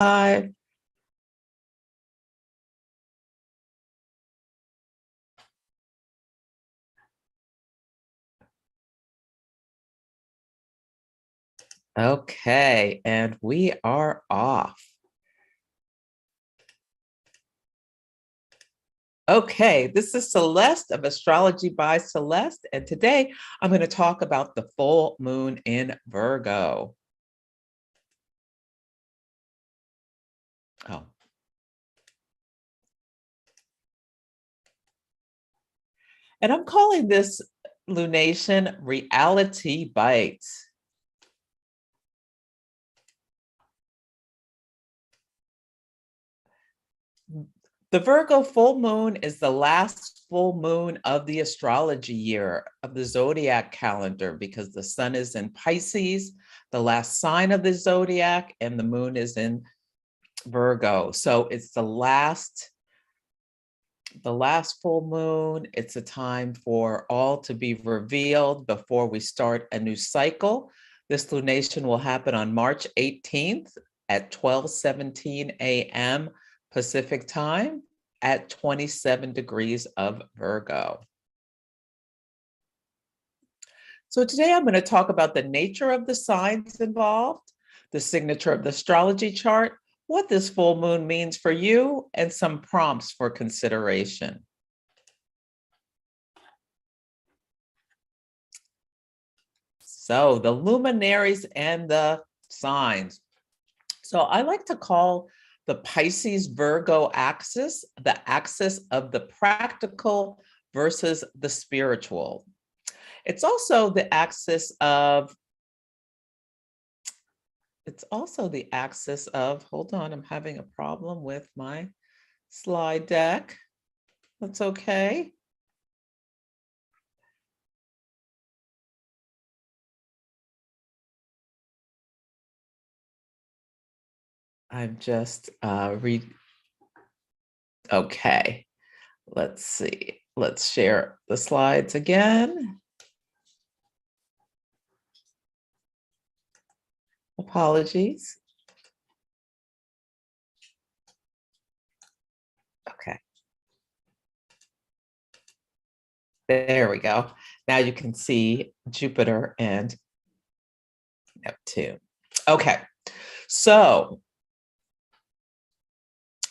Hi. Okay, and we are off. Okay, this is Celeste of Astrology by Celeste, and today I'm going to talk about the full moon in Virgo. Oh, and I'm calling this lunation Reality Bites. The Virgo full moon is the last full moon of the astrology year of the zodiac calendar because the sun is in Pisces, the last sign of the zodiac, and the moon is in Virgo. So it's the last full moon. It's a time for all to be revealed before we start a new cycle. This lunation will happen on March 18th at 12:17 a.m. Pacific time at 27 degrees of Virgo. So today I'm going to talk about the nature of the signs involved, the signature of the astrology chart, what this full moon means for you, and some prompts for consideration. So the luminaries and the signs. So I like to call the Pisces Virgo axis the axis of the practical versus the spiritual. It's also the axis of hold on, I'm having a problem with my slide deck. That's okay. I'm just okay. Let's see. Let's share the slides again. Apologies. Okay. There we go. Now you can see Jupiter and Neptune. Okay. So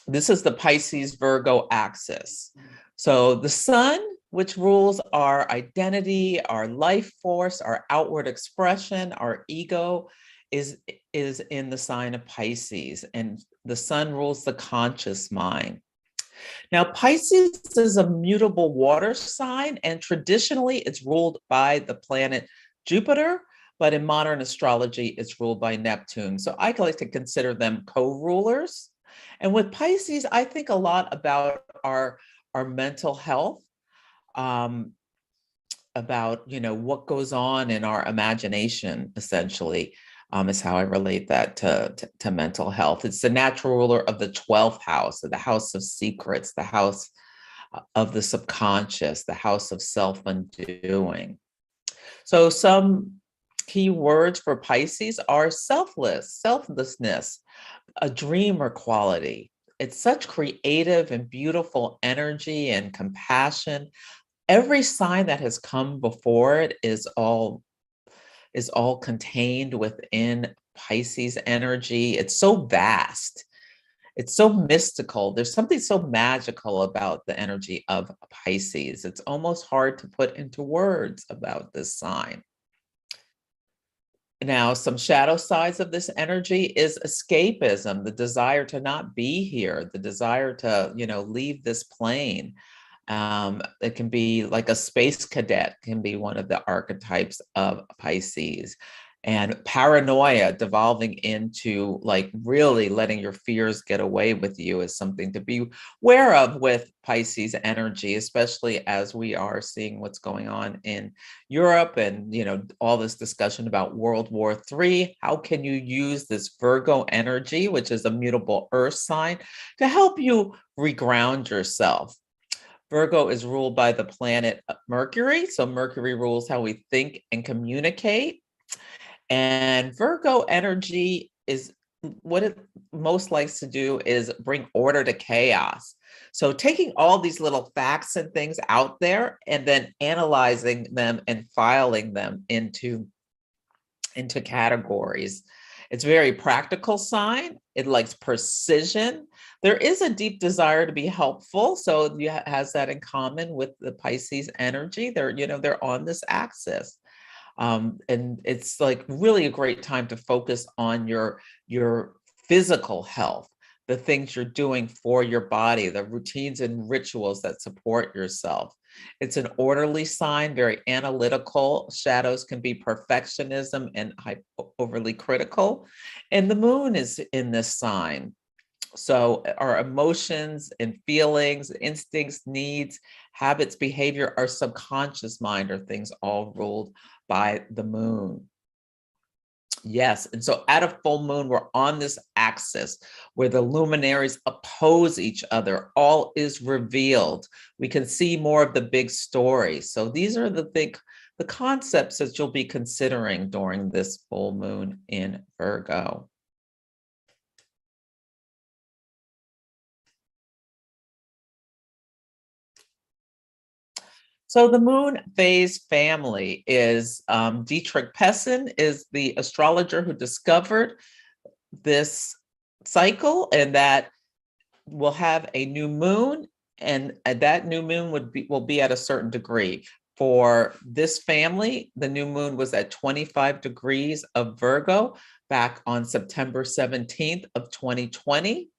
this is the Pisces Virgo axis. So the sun, which rules our identity, our life force, our outward expression, our ego, is in the sign of Pisces, and the sun rules the conscious mind. Now, Pisces is a mutable water sign, and traditionally it's ruled by the planet Jupiter, but in modern astrology, it's ruled by Neptune. So I like to consider them co-rulers. And with Pisces, I think a lot about our mental health, um, about what goes on in our imagination, essentially, is how I relate that to mental health. It's the natural ruler of the 12th house, of the house of secrets, the house of the subconscious, the house of self-undoing. So some key words for Pisces are selflessness, a dreamer quality. It's such creative and beautiful energy and compassion. Every sign that has come before it is all contained within Pisces energy. It's so vast. It's so mystical. There's something so magical about the energy of Pisces. It's almost hard to put into words about this sign. Now, some shadow sides of this energy is escapism, the desire to not be here, the desire to, leave this plane. It can be like a space cadet, can be one of the archetypes of Pisces. And paranoia devolving into like really letting your fears get away with you is something to be aware of with Pisces energy, especially as we are seeing what's going on in Europe and all this discussion about World War III. How can you use this Virgo energy, which is a mutable earth sign, to help you reground yourself? Virgo is ruled by the planet Mercury. So Mercury rules how we think and communicate. And Virgo energy is what it most likes to do is bring order to chaos. So taking all these little facts and things out there and then analyzing them and filing them into categories. It's a very practical sign. It likes precision. There is a deep desire to be helpful. So it has that in common with the Pisces energy. They're on this axis. And it's like really a great time to focus on your physical health, the things you're doing for your body, the routines and rituals that support yourself. It's an orderly sign, very analytical. Shadows can be perfectionism and overly critical. And the moon is in this sign. So our emotions and feelings, instincts, needs, habits, behavior, our subconscious mind are things all ruled by the moon. Yes, and so at a full moon, we're on this axis where the luminaries oppose each other. All is revealed. We can see more of the big story. So these are the concepts that you'll be considering during this full moon in Virgo. So the moon phase family is Dietrich Pessin is the astrologer who discovered this cycle, and that will have a new moon, and that new moon will be at a certain degree. For this family, the new moon was at 25 degrees of Virgo back on September 17th of 2020.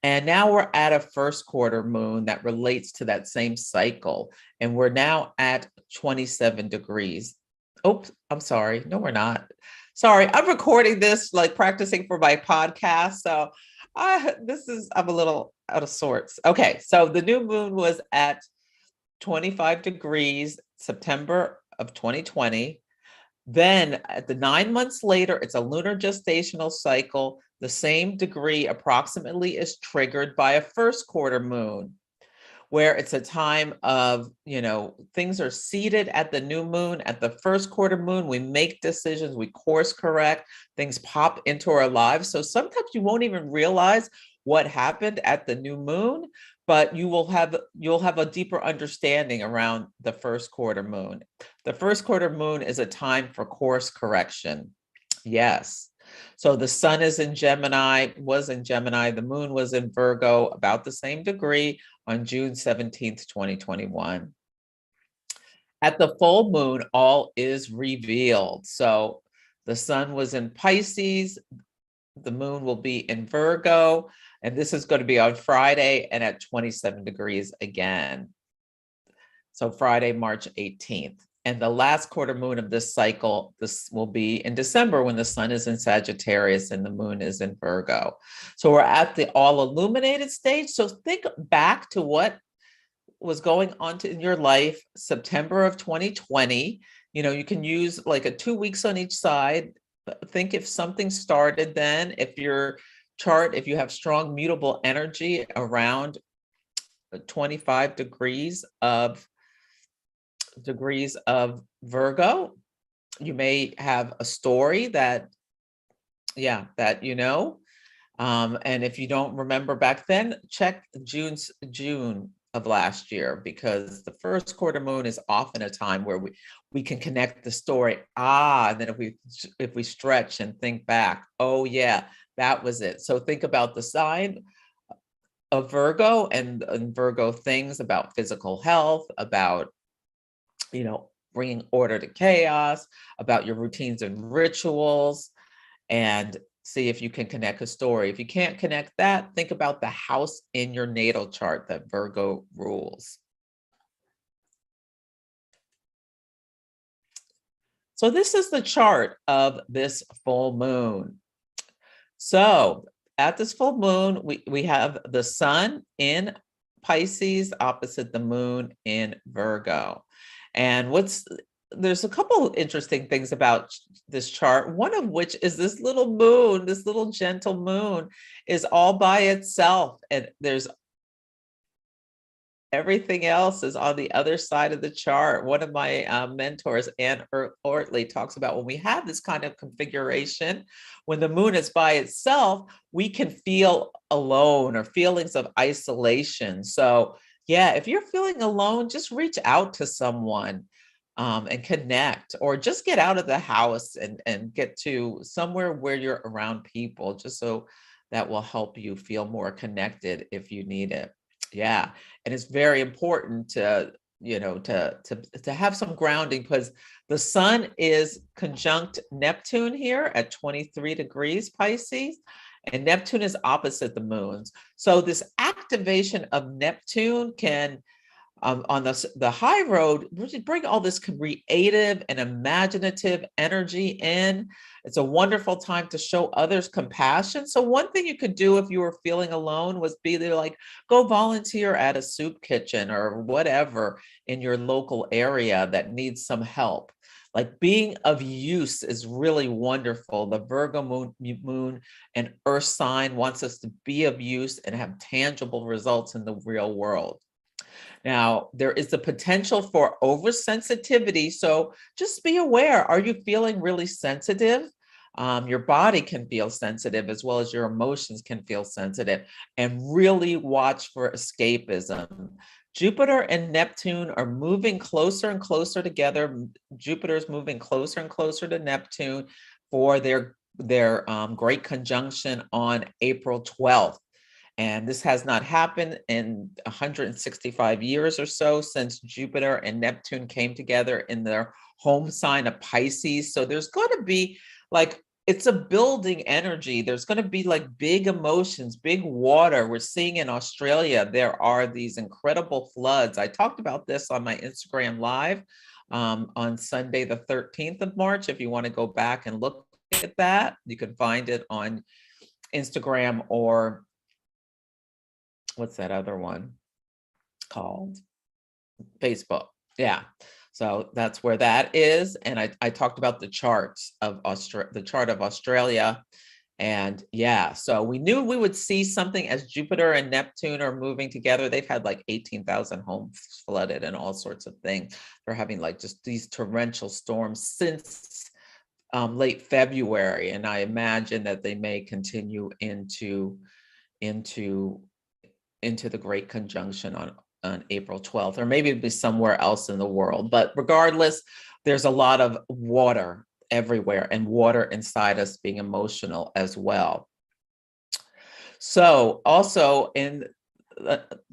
And now we're at a first quarter moon that relates to that same cycle. And we're now at 27 degrees. Oops, I'm sorry. No, we're not. Sorry, I'm recording this, like practicing for my podcast. So I'm a little out of sorts. Okay, so the new moon was at 25 degrees, September of 2020. Then at the 9 months later, it's a lunar gestational cycle. The same degree approximately is triggered by a first quarter moon, where it's a time of, things are seated at the new moon. At the first quarter moon, we make decisions, we course correct, things pop into our lives. So sometimes you won't even realize what happened at the new moon, but you'll have a deeper understanding around the first quarter moon. The first quarter moon is a time for course correction. Yes. So the sun is in Gemini, the moon was in Virgo, about the same degree on June 17th, 2021. At the full moon, all is revealed. So the sun was in Pisces, the moon will be in Virgo, and this is going to be on Friday and at 27 degrees again. So Friday, March 18th. And the last quarter moon of this cycle, this will be in December when the sun is in Sagittarius and the moon is in Virgo. So we're at the all illuminated stage. So think back to what was going on in your life, September of 2020. You can use like a 2 weeks on each side. Think if something started then, if your chart, if you have strong mutable energy around 25 degrees of Virgo, you may have a story that and if you don't remember back then, check June of last year, because the first quarter moon is often a time where we can connect the story. And then if we stretch and think back, oh yeah, that was it. So think about the sign of Virgo and Virgo things about physical health, about bringing order to chaos, about your routines and rituals, and see if you can connect a story. If you can't connect that, think about the house in your natal chart that Virgo rules. So this is the chart of this full moon. So at this full moon, we have the sun in Pisces opposite the moon in Virgo. And there's a couple of interesting things about this chart, one of which is this little moon, this little gentle moon is all by itself. And Everything else is on the other side of the chart. One of my mentors, Ann Ortley, talks about when we have this kind of configuration, when the moon is by itself, we can feel alone or feelings of isolation. So yeah, if you're feeling alone, just reach out to someone and connect, or just get out of the house and get to somewhere where you're around people, just so that will help you feel more connected if you need it. Yeah. And it's very important to, to have some grounding, because the sun is conjunct Neptune here at 23 degrees Pisces, and Neptune is opposite the moons. So this activation of Neptune can, on the high road, really bring all this creative and imaginative energy in. It's a wonderful time to show others compassion. So one thing you could do if you were feeling alone was be there, like go volunteer at a soup kitchen or whatever in your local area that needs some help. Like being of use is really wonderful. The Virgo moon and earth sign wants us to be of use and have tangible results in the real world. Now, there is the potential for oversensitivity. So just be aware, are you feeling really sensitive? Your body can feel sensitive as well as your emotions can feel sensitive, and really watch for escapism. Jupiter and Neptune are moving closer and closer together. Jupiter is moving closer and closer to Neptune for their great conjunction on April 12th. And this has not happened in 165 years or so since Jupiter and Neptune came together in their home sign of Pisces. So there's going to be like, it's a building energy. There's going to be like big emotions, big water. We're seeing in Australia, there are these incredible floods. I talked about this on my Instagram Live on Sunday, the 13th of March. If you want to go back and look at that, you can find it on Instagram, or what's that other one called? Facebook. Yeah. So that's where that is. And I talked about the charts of the chart of Australia. And yeah, so we knew we would see something as Jupiter and Neptune are moving together. They've had like 18,000 homes flooded and all sorts of things. They're having like just these torrential storms since late February. And I imagine that they may continue into the Great Conjunction on April 12th, or maybe it'd be somewhere else in the world. But regardless, there's a lot of water everywhere, and water inside us being emotional as well. So also in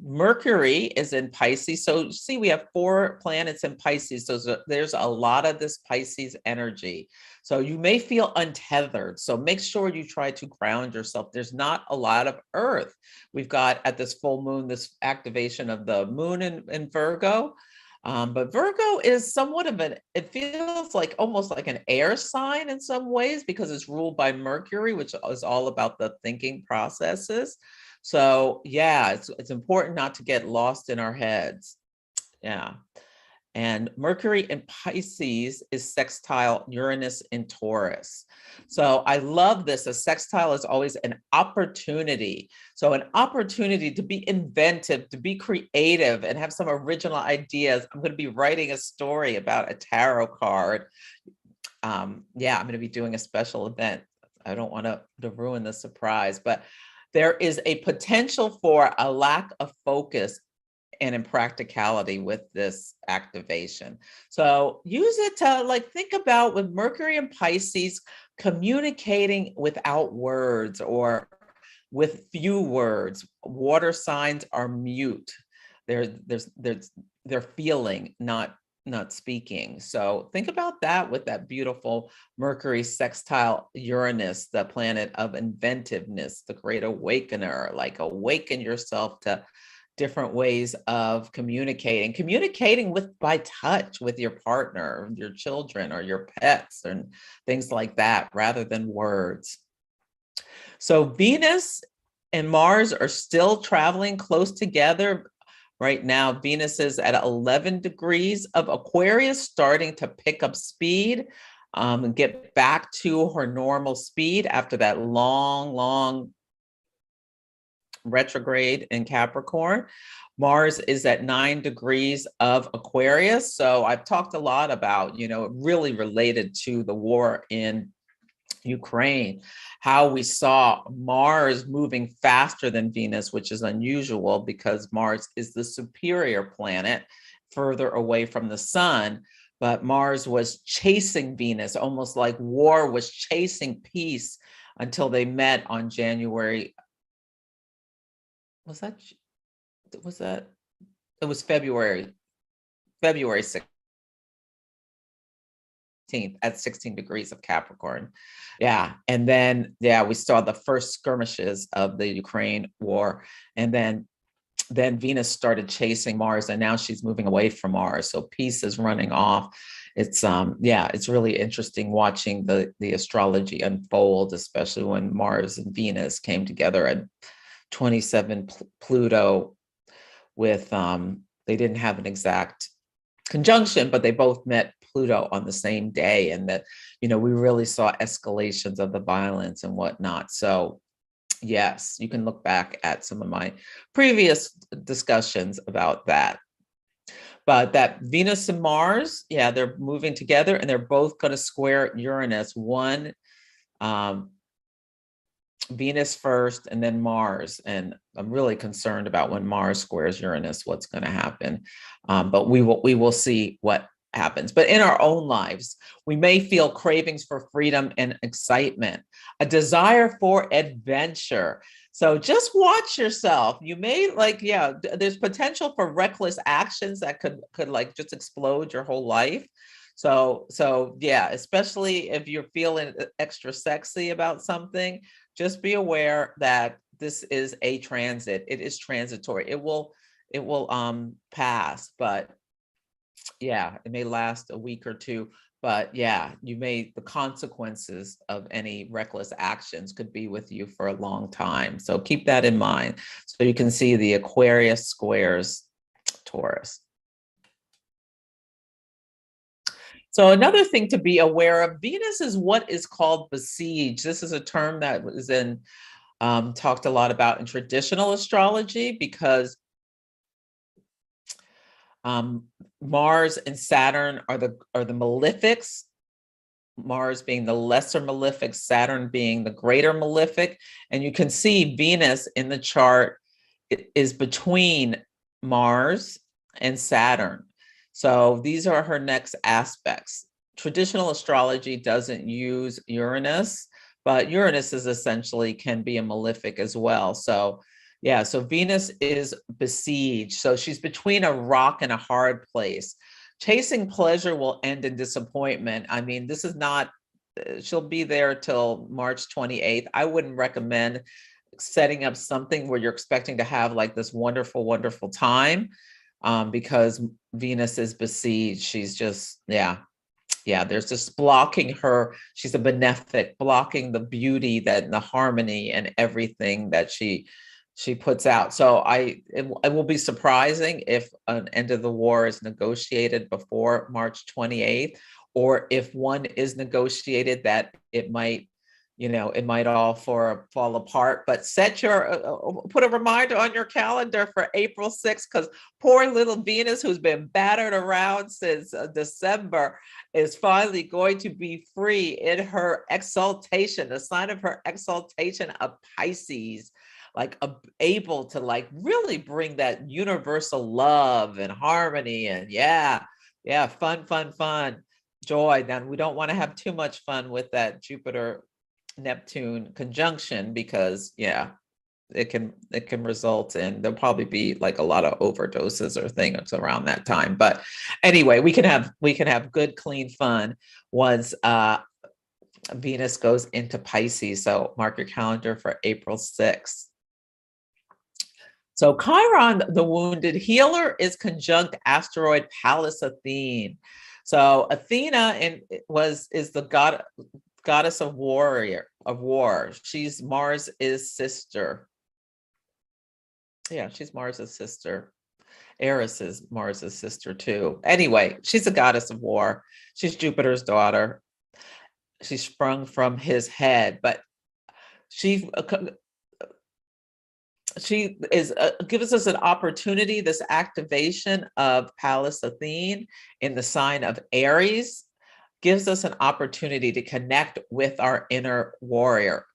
Mercury is in Pisces. So see, we have 4 planets in Pisces. So there's a lot of this Pisces energy. So you may feel untethered. So make sure you try to ground yourself. There's not a lot of Earth. We've got at this full moon, this activation of the moon in Virgo. But Virgo is somewhat of it feels like almost like an air sign in some ways, because it's ruled by Mercury, which is all about the thinking processes. So yeah, it's important not to get lost in our heads. Yeah. And Mercury in Pisces is sextile Uranus in Taurus. So I love this. A sextile is always an opportunity. So an opportunity to be inventive, to be creative, and have some original ideas. I'm going to be writing a story about a tarot card. Yeah, I'm going to be doing a special event. I don't want to ruin the surprise, but there is a potential for a lack of focus and impracticality with this activation. So use it to like think about, with Mercury and Pisces, communicating without words or with few words. Water signs are mute. They're feeling, not speaking. So think about that with that beautiful Mercury sextile Uranus, the planet of inventiveness, the great awakener. Like awaken yourself to different ways of communicating with by touch with your partner, your children, or your pets, and things like that, rather than words. So Venus and Mars are still traveling close together. Right now, Venus is at 11 degrees of Aquarius, starting to pick up speed and get back to her normal speed after that long retrograde in Capricorn. Mars is at 9 degrees of Aquarius. So I've talked a lot about, really related to the war in Ukraine, how we saw Mars moving faster than Venus, which is unusual because Mars is the superior planet further away from the sun. But Mars was chasing Venus, almost like war was chasing peace until they met on January. Was that? It was February 6th. At 16 degrees of Capricorn. Yeah. And then, we saw the first skirmishes of the Ukraine war. And then Venus started chasing Mars, and now she's moving away from Mars. So peace is running off. It's it's really interesting watching the astrology unfold, especially when Mars and Venus came together at 27 Pluto with they didn't have an exact conjunction, but they both met Pluto on the same day, and that we really saw escalations of the violence and whatnot. So yes, you can look back at some of my previous discussions about that. But that Venus and Mars, they're moving together, and they're both going to square Uranus. One Venus first and then Mars. And I'm really concerned about when Mars squares Uranus, what's going to happen. But we will see what happens. But in our own lives, we may feel cravings for freedom and excitement, a desire for adventure. So just watch yourself. You may there's potential for reckless actions that could just explode your whole life. So especially if you're feeling extra sexy about something, just be aware that this is a transit. It is transitory. It will pass, but it may last a week or two. But the consequences of any reckless actions could be with you for a long time. So keep that in mind. So you can see the Aquarius squares Taurus. So another thing to be aware of, Venus is what is called besieged. This is a term that was talked a lot about in traditional astrology, because Mars and Saturn are the malefics. Mars being the lesser malefic, Saturn being the greater malefic. And you can see Venus in the chart is between Mars and Saturn. So these are her next aspects. Traditional astrology doesn't use Uranus, but Uranus is essentially can be a malefic as well. So so Venus is besieged. So she's between a rock and a hard place. Chasing pleasure will end in disappointment. I mean, this is not, she'll be there till March 28th. I wouldn't recommend setting up something where you're expecting to have like this wonderful, wonderful time, because Venus is besieged. She's just, there's just blocking her. She's a benefic, blocking the beauty, the harmony and everything that she puts out. So it will be surprising if an end of the war is negotiated before March 28th, or if one is negotiated, that it might all fall apart. But put a reminder on your calendar for April 6th, because poor little Venus, who's been battered around since December, is finally going to be free in her exaltation, the sign of her exaltation of Pisces, able to really bring that universal love and harmony and fun, joy. Now, we don't want to have too much fun with that Jupiter Neptune conjunction, because it can result in, there'll probably be a lot of overdoses or things around that time. But anyway, we can have good, clean fun once Venus goes into Pisces. So mark your calendar for April 6th. So Chiron, the wounded healer, is conjunct asteroid Pallas Athene. So Athena is the goddess of war. She's Mars' sister. Yeah, she's Mars' sister. Aries is Mars' sister too. Anyway, she's a goddess of war. She's Jupiter's daughter. She sprung from his head, but she is gives us an opportunity, this activation of Pallas Athene in the sign of Aries gives us an opportunity to connect with our inner warrior.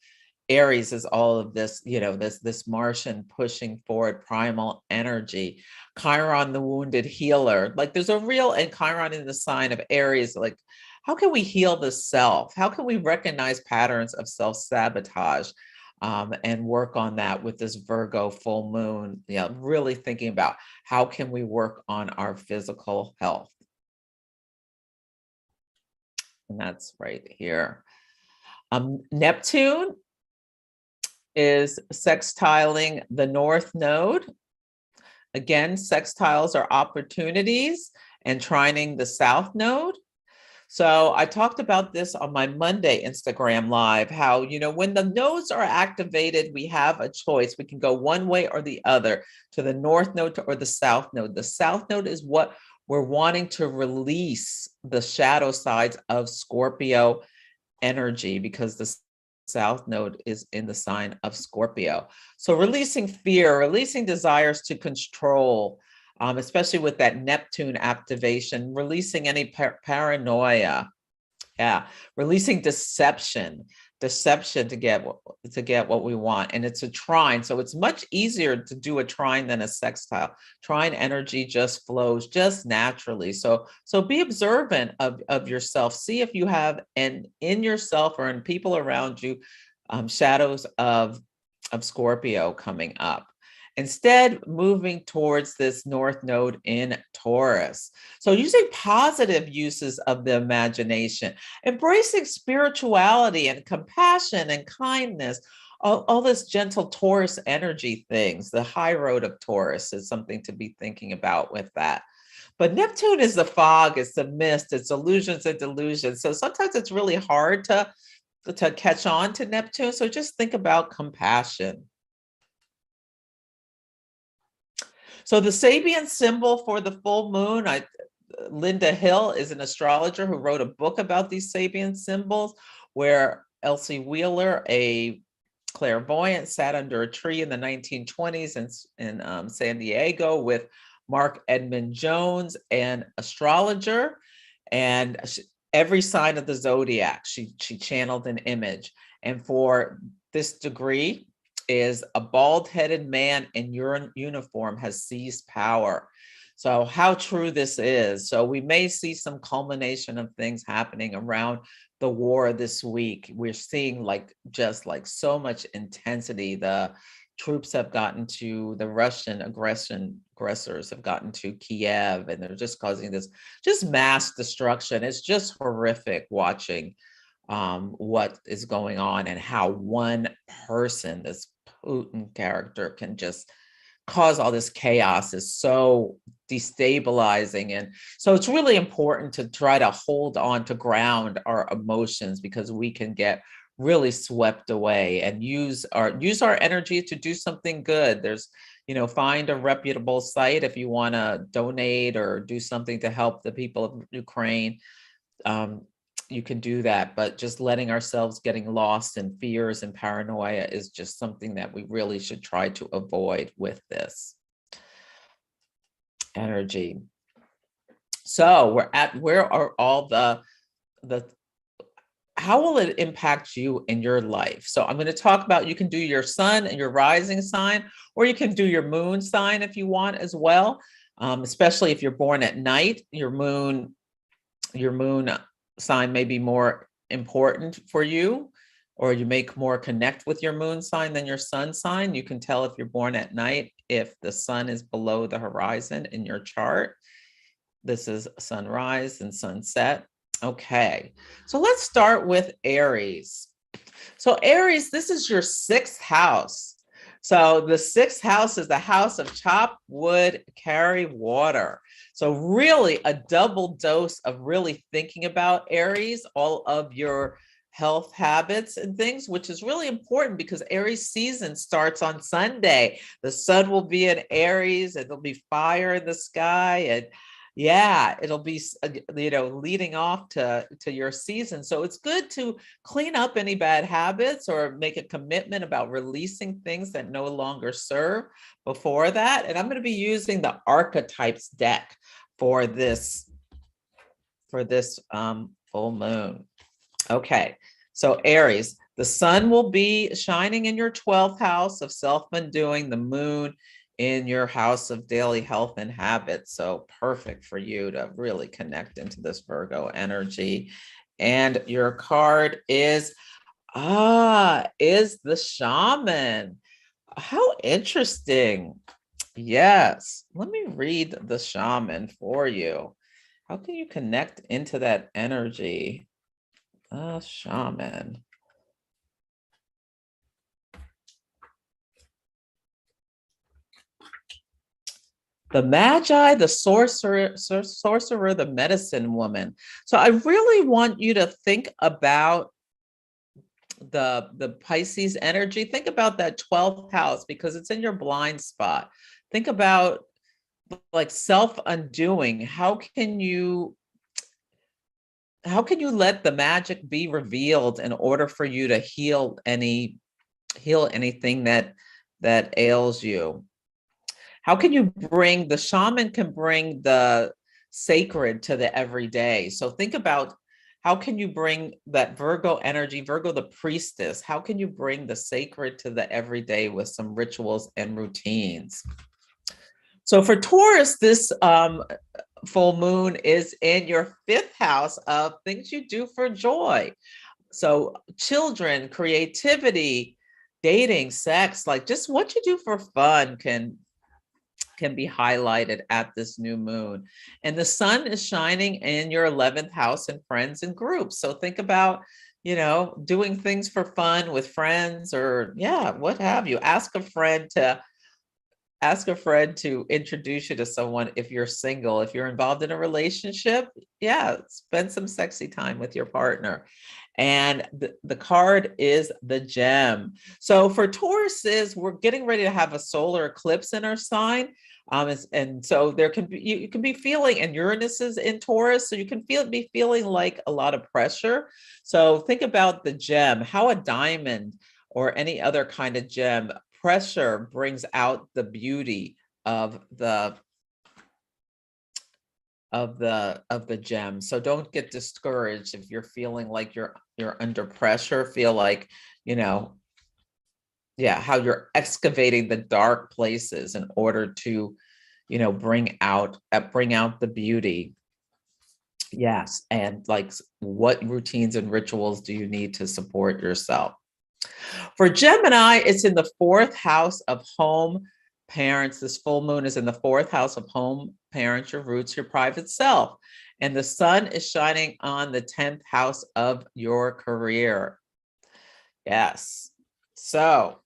Aries is all of this, this Martian pushing forward primal energy. Chiron, the wounded healer. Like there's a real, and Chiron in the sign of Aries, like how can we heal the self? How can we recognize patterns of self-sabotage? And work on that with this Virgo full moon, really thinking about how can we work on our physical health. And that's right here. Neptune is sextiling the North Node. Again, sextiles are opportunities and trining the South Node. So I talked about this on my Monday Instagram Live, how, when the nodes are activated, we have a choice. We can go one way or the other, to the North Node or the South Node. The South Node is what we're wanting to release, the shadow sides of Scorpio energy, because the South Node is in the sign of Scorpio. So releasing fear, releasing desires to control, especially with that Neptune activation, releasing any paranoia. Yeah, releasing deception to get what we want. And it's a trine, so it's much easier to do a trine than a sextile. Trine energy just flows just naturally. So be observant of yourself. See if you have in yourself or in people around you shadows of Scorpio coming up. Instead, moving towards this North Node in Taurus. So using positive uses of the imagination, embracing spirituality and compassion and kindness, all this gentle Taurus energy things. The high road of Taurus is something to be thinking about with that. But Neptune is the fog, it's the mist, it's illusions and delusions. So sometimes it's really hard to catch on to Neptune. So just think about compassion. So the Sabian symbol for the full moon, Linda Hill is an astrologer who wrote a book about these Sabian symbols, where Elsie Wheeler, a clairvoyant, sat under a tree in the 1920s in San Diego with Mark Edmund Jones, an astrologer, and every sign of the zodiac, she channeled an image. And for this degree, is a bald-headed man in uniform has seized power. So how true this is. So we may see some culmination of things happening around the war this week. We're seeing just so much intensity. The troops have gotten to, the Russian aggressors have gotten to Kiev, and they're just causing this just mass destruction. It's just horrific watching what is going on, and how one person, this Putin character, can just cause all this chaos is so destabilizing. And so it's really important to try to hold on, to ground our emotions, because we can get really swept away, and use our energy to do something good. There's, find a reputable site if you want to donate or do something to help the people of Ukraine. You can do that, but just letting ourselves getting lost in fears and paranoia is just something that we really should try to avoid with this energy. So where are all the how will it impact you in your life? So I'm going to talk about, you can do your sun and your rising sign, or you can do your moon sign if you want as well. Especially if you're born at night, your moon sign may be more important for you, or you make more connect with your moon sign than your sun sign. You can tell if you're born at night if the sun is below the horizon in your chart. This is sunrise and sunset. Okay, so let's start with Aries. So Aries, this is your 6th house. So the 6th house is the house of chop wood, carry water. So really a double dose of really thinking about Aries, all of your health habits and things, which is really important because Aries season starts on Sunday. The sun will be in Aries, and there'll be fire in the sky, and Yeah, it'll be, leading off to your season. So it's good to clean up any bad habits or make a commitment about releasing things that no longer serve before that. And I'm going to be using the Archetypes deck for this full moon. Okay, so Aries, the sun will be shining in your 12th house of self-undoing, the moon in your house of daily health and habits. So perfect for you to really connect into this Virgo energy. And your card is the shaman. How interesting. Yes, let me read the shaman for you. How can you connect into that energy? Shaman. The Magi, the sorcerer, the medicine woman. So I really want you to think about the Pisces energy. Think about that 12th house because it's in your blind spot. Think about like self-undoing. How can you let the magic be revealed in order for you to heal anything that ails you? How can you bring the shaman can bring the sacred to the everyday? So think about how can you bring that Virgo energy, Virgo the priestess, how can you bring the sacred to the everyday with some rituals and routines? So for Taurus, this full moon is in your 5th house of things you do for joy. So children, creativity, dating, sex, like just what you do for fun can be highlighted at this new moon. And the sun is shining in your 11th house and friends and groups. So think about, doing things for fun with friends or what have you. Ask a friend to introduce you to someone if you're single. If you're involved in a relationship, spend some sexy time with your partner. And the card is the gem. So for Tauruses, we're getting ready to have a solar eclipse in our sign. And so there can be, you can be feeling, and Uranus is in Taurus, so you can be feeling like a lot of pressure. So think about the gem, how a diamond or any other kind of gem, pressure brings out the beauty of the gem. So don't get discouraged if you're feeling like you're under pressure. Feel like, how you're excavating the dark places in order to, bring out the beauty. Yes, and like what routines and rituals do you need to support yourself? For Gemini, it's in the 4th house of home parents. This full moon is in the 4th house of home parents, your roots, your private self. And the sun is shining on the 10th house of your career. Yes. So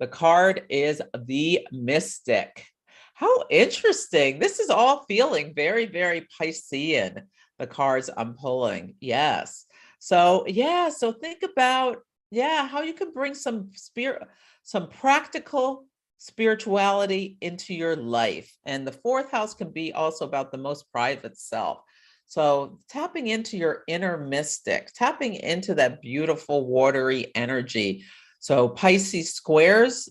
the card is the Mystic. How interesting. This is all feeling very, very Piscean, the cards I'm pulling. Yes. So, so think about, how you can bring some practical spirituality into your life. And the 4th house can be also about the most private self. So tapping into your inner mystic, tapping into that beautiful watery energy. So Pisces squares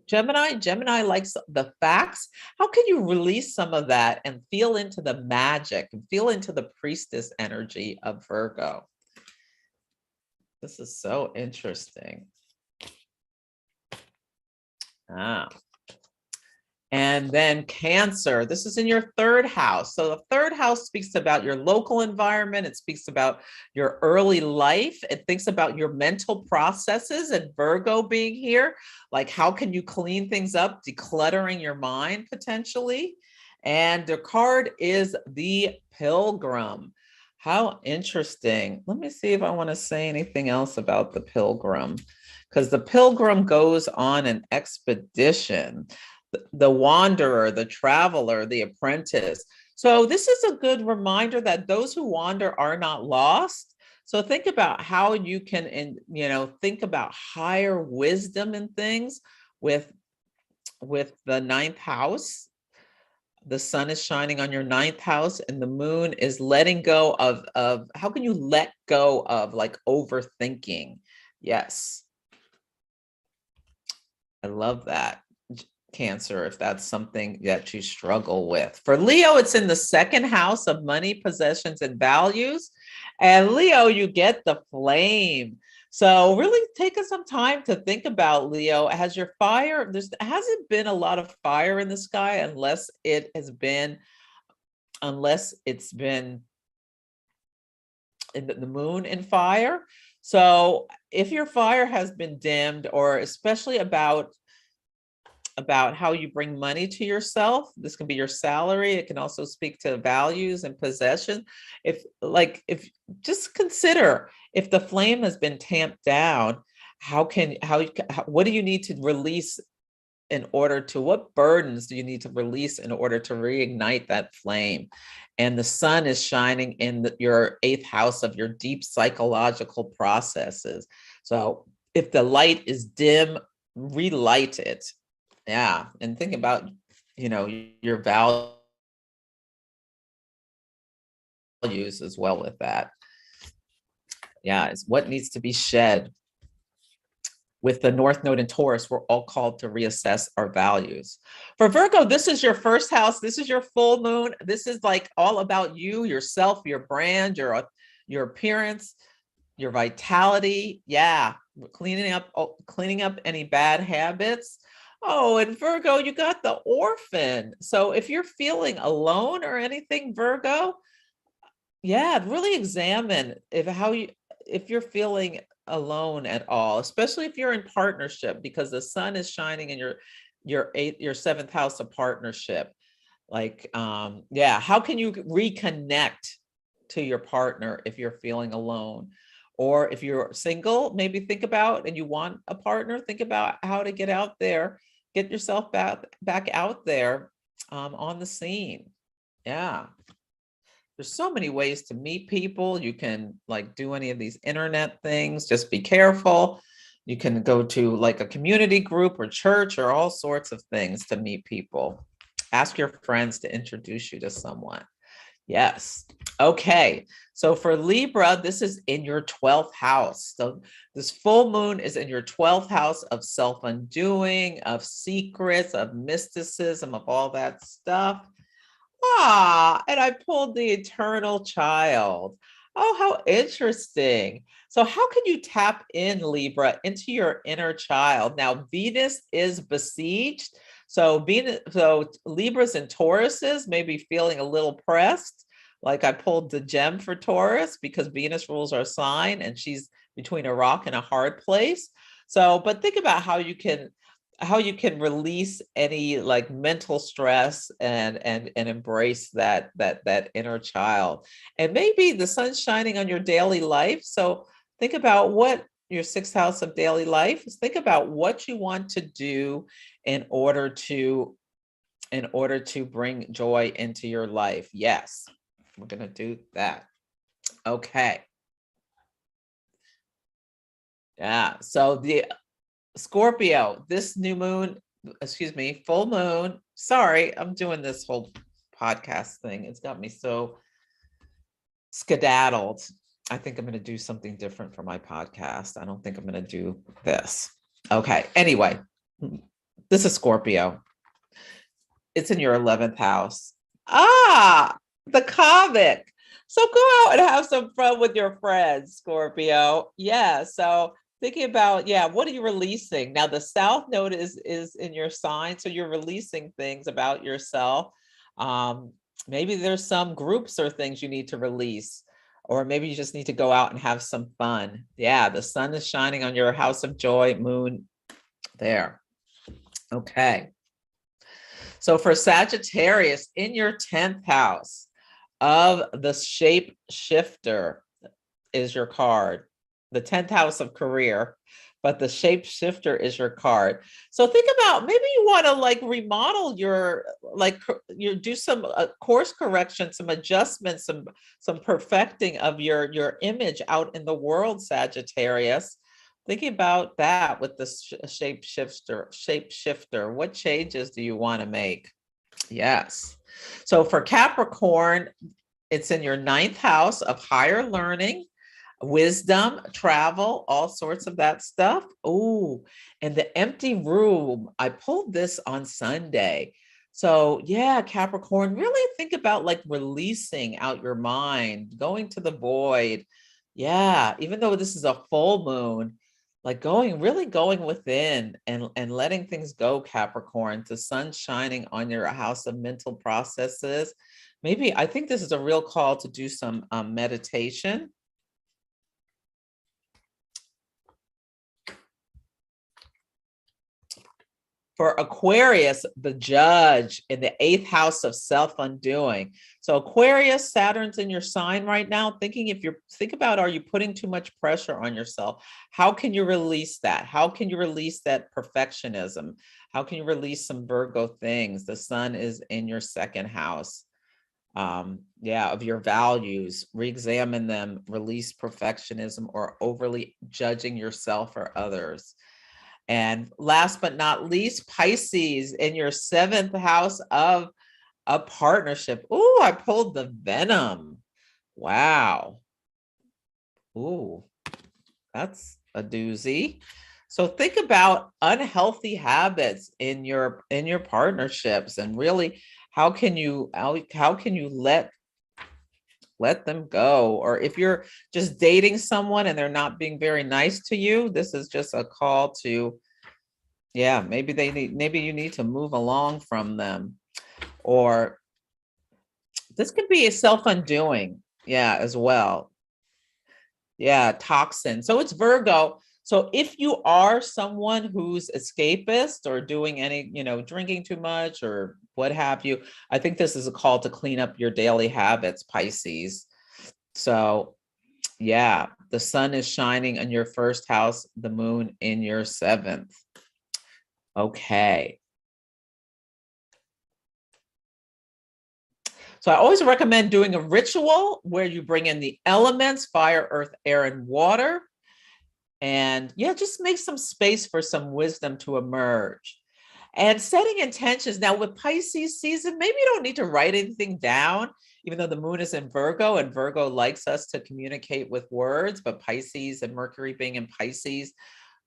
Gemini likes the facts. How can you release some of that and feel into the magic and feel into the priestess energy of Virgo? This is so interesting. And then Cancer, this is in your 3rd house. So the 3rd house speaks about your local environment. It speaks about your early life. It thinks about your mental processes, and Virgo being here, like how can you clean things up, decluttering your mind potentially. And the card is the Pilgrim. How interesting. Let me see if I want to say anything else about the Pilgrim, because the Pilgrim goes on an expedition. The wanderer, the traveler, the apprentice. So this is a good reminder that those who wander are not lost. So think about how you can, think about higher wisdom and things with the 9th house The sun is shining on your ninth house, and the moon is letting go of how can you let go of like overthinking? Yes. I love that. Cancer, if that's something that you struggle with. For Leo, it's in the second house of money, possessions, and values. And Leo, you get the flame. So really taking some time to think about Leo. Has your fire, there hasn't been a lot of fire in the sky unless it's been in the moon in fire. So if your fire has been dimmed, or especially about how you bring money to yourself, this can be your salary, it can also speak to values and possession. If just consider, if the flame has been tamped down, what do you need to release in order to, what burdens do you need to release in order to reignite that flame? And the sun is shining in your eighth house of your deep psychological processes. So if the light is dim, relight it. Yeah. And think about, your values as well with that. Yeah. It's what needs to be shed. With the North Node in Taurus, we're all called to reassess our values. For Virgo, this is your first house. This is your full moon. This is like all about you, yourself, your brand, your appearance, your vitality. Yeah. Cleaning up any bad habits. Oh, and Virgo, you got the orphan. So if you're feeling alone or anything, Virgo, yeah, really examine if you're feeling alone at all, especially if you're in partnership, because the sun is shining in your seventh house of partnership. Like, yeah, how can you reconnect to your partner if you're feeling alone? Or if you're single, maybe think about, and you want a partner, think about how to get out there, get yourself back out there on the scene. Yeah. There's so many ways to meet people. You can like do any of these internet things, just be careful. You can go to like a community group or church or all sorts of things to meet people. Ask your friends to introduce you to someone. Yes. Okay. So for Libra, this is in your 12th house. So this full moon is in your 12th house of self-undoing, of secrets, of mysticism, of all that stuff. And I pulled the eternal child. Oh, how interesting. So how can you tap in, Libra, into your inner child? Now, Venus is besieged. So Libras and Tauruses may be feeling a little pressed. Like I pulled the gem for Taurus because Venus rules our sign and she's between a rock and a hard place. So, but think about how you can release any like mental stress and embrace that inner child. And maybe the sun's shining on your daily life. So think about what your sixth house of daily life is. Think about what you want to do in order to bring joy into your life. Yes, we're going to do that. Okay. Yeah. So the Scorpio, this full moon. Sorry, I'm doing this whole podcast thing. It's got me so skedaddled. I think I'm going to do something different for my podcast. I don't think I'm going to do this. Okay. Anyway, this is Scorpio. It's in your 11th house. The comic. So go out and have some fun with your friends, Scorpio. Yeah. So thinking about, what are you releasing? Now, the South Node is in your sign. So you're releasing things about yourself. Maybe there's some groups or things you need to release, or maybe you just need to go out and have some fun. Yeah, the sun is shining on your house of joy, moon there. Okay. So for Sagittarius, in your 10th house of the shape shifter is your card. The 10th house of career, but the shape shifter is your card. So think about, maybe you want to like remodel do some course correction, some adjustments, some perfecting of your image out in the world, Sagittarius. Thinking about that with the shape shifter. What changes do you want to make? Yes. So for Capricorn, it's in your 9th house of higher learning, wisdom, travel, all sorts of that stuff. Oh, and the empty room. I pulled this on Sunday. So yeah, Capricorn, really think about like releasing out your mind, going to the void. Yeah, even though this is a full moon, like really going within and letting things go, Capricorn. The sun shining on your house of mental processes. Maybe I think this is a real call to do some meditation. For Aquarius, the judge in the 8th house of self-undoing. So Aquarius, Saturn's in your sign right now. Think about, are you putting too much pressure on yourself? How can you release that? How can you release that perfectionism? How can you release some Virgo things? The sun is in your 2nd house. Of your values, re-examine them, release perfectionism or overly judging yourself or others. And last but not least, Pisces in your 7th house of a partnership. Ooh, I pulled the Venom. Wow. Ooh, that's a doozy. So think about unhealthy habits in your partnerships, and really how can you let them go? Or if you're just dating someone and they're not being very nice to you, this is just a call to, maybe you need to move along from them. Or this could be a self-undoing, as well. Yeah, toxin. So it's Virgo. So if you are someone who's escapist or doing any, drinking too much or what have you, I think this is a call to clean up your daily habits, Pisces. So yeah, the sun is shining in your 1st house, the moon in your 7th. Okay. So I always recommend doing a ritual where you bring in the elements, fire, earth, air, and water. And just make some space for some wisdom to emerge. And setting intentions. Now with Pisces season, maybe you don't need to write anything down, even though the moon is in Virgo and Virgo likes us to communicate with words, but Pisces and Mercury being in Pisces,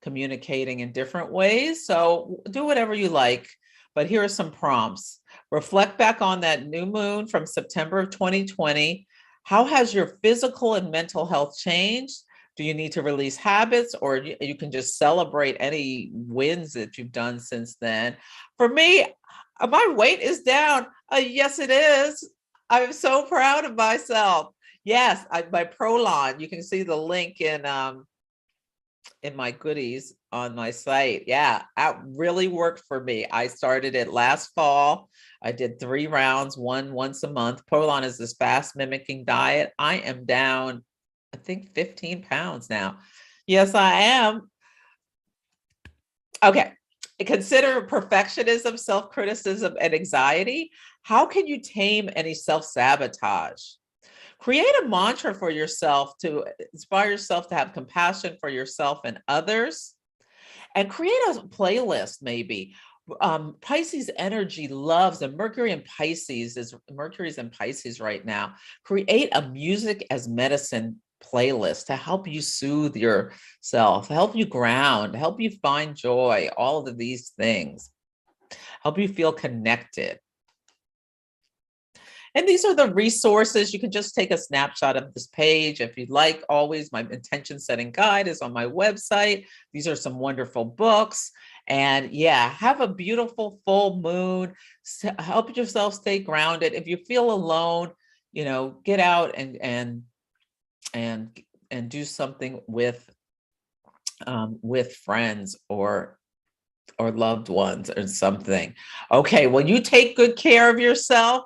communicating in different ways. So do whatever you like. But here are some prompts. Reflect back on that new moon from September of 2020. How has your physical and mental health changed? Do you need to release habits, or you can just celebrate any wins that you've done since then? For me, my weight is down. Yes, it is. I'm so proud of myself. Yes, my Prolon. You can see the link in my goodies on my site. Yeah, that really worked for me. I started it last fall. I did 3 rounds, one once a month. Prolon is this fast mimicking diet. I am down, I think 15 pounds now. Yes, I am. Okay. Consider perfectionism, self-criticism, and anxiety. How can you tame any self-sabotage? Create a mantra for yourself to inspire yourself to have compassion for yourself and others. And create a playlist, maybe. Pisces energy loves, and Mercury's in Pisces right now. Create a music as medicine playlist to help you soothe yourself, help you ground, help you find joy, all of these things, help you feel connected. And these are the resources. You can just take a snapshot of this page if you'd like. Always, my intention setting guide is on my website. These are some wonderful books. And have a beautiful full moon. Help yourself stay grounded. If you feel alone, get out and do something with friends or loved ones or something. Okay, well, you take good care of yourself.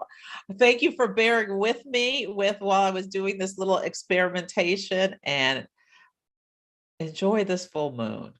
Thank you for bearing with me while I was doing this little experimentation, and enjoy this full moon.